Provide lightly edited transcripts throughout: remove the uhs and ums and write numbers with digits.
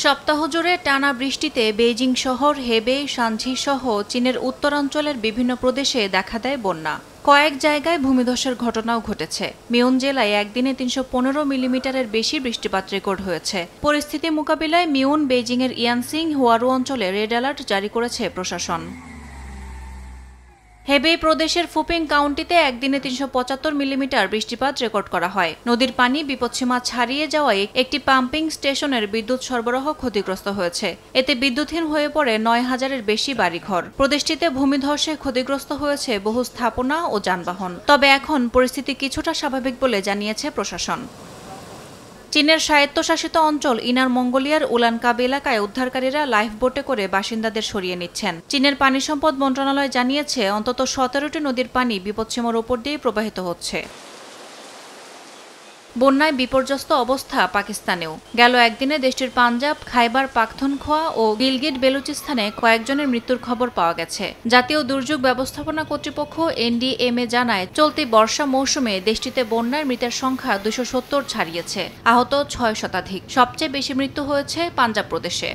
সপ্তাহ জুড়ে টানা বৃষ্টিতে বেইজিং শহর, হেবেই, শানঝি সহ চীনের উত্তরাঞ্চলের বিভিন্ন প্রদেশে দেখা দেয় বন্যা। কয়েক জায়গায় ভূমিধসের ঘটনাও ঘটেছে। মিওন জেলায় একদিনে ৩১৫ মিলিমিটারের বেশি বৃষ্টিপাত রেকর্ড হয়েছে। পরিস্থিতি মোকাবিলায় মিওন, বেইজিংয়ের ইয়ানসিং, হুয়ারু অঞ্চলে রেড অ্যালার্ট জারি করেছে প্রশাসন। হেবেই প্রদেশের ফুপিং কাউন্টিতে একদিনে ৩৭৫ মিলিমিটার বৃষ্টিপাত রেকর্ড করা হয়। নদীর পানি বিপৎসীমা ছাড়িয়ে যাওয়ায় একটি পাম্পিং স্টেশনের বিদ্যুৎ সরবরাহ ক্ষতিগ্রস্ত হয়েছে। এতে বিদ্যুৎহীন হয়ে পড়ে ৯,০০০-এর বেশি বাড়িঘর। প্রদেশটিতে ভূমিধসে ক্ষতিগ্রস্ত হয়েছে বহু স্থাপনা ও যানবাহন। তবে এখন পরিস্থিতি কিছুটা স্বাভাবিক বলে জানিয়েছে প্রশাসন। চীনের স্বায়ত্তশাসিত অঞ্চল ইনার মঙ্গোলিয়ার উলানকাব এলাকায় উদ্ধারকারীরা লাইফ বোটে করে বাসিন্দাদের সরিয়ে নিচ্ছেন। চীনের পানি সম্পদ মন্ত্রণালয় জানিয়েছে, অন্তত ১৭টি নদীর পানি বিপৎসীমার ওপর দিয়ে প্রবাহিত হচ্ছে। বন্যায় বিপর্যস্ত অবস্থা পাকিস্তানেও। গেল একদিনে দেশটির পাঞ্জাব, খাইবার পাখতুনখোয়া ও গিলগিট বেলুচিস্তানে কয়েকজনের মৃত্যুর খবর পাওয়া গেছে। জাতীয় দুর্যোগ ব্যবস্থাপনা কর্তৃপক্ষ এনডিএমএ জানায়, চলতি বর্ষা মৌসুমে দেশটিতে বন্যায় মৃতের সংখ্যা ২৭০ ছাড়িয়েছে। আহত ৬ শতাধিক। সবচেয়ে বেশি মৃত্যু হয়েছে পাঞ্জাব প্রদেশে।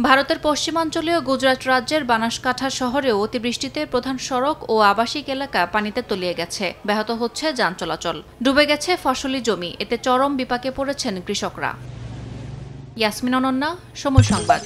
ভারতের পশ্চিমাঞ্চলীয় গুজরাট রাজ্যের বানাসকাঁঠা শহরেও অতিবৃষ্টিতে প্রধান সড়ক ও আবাসিক এলাকা পানিতে তলিয়ে গেছে। ব্যাহত হচ্ছে যান চলাচল। ডুবে গেছে ফসলি জমি। এতে চরম বিপাকে পড়েছেন কৃষকরা। ইয়াসমিন অনন্যা, সময় সংবাদ।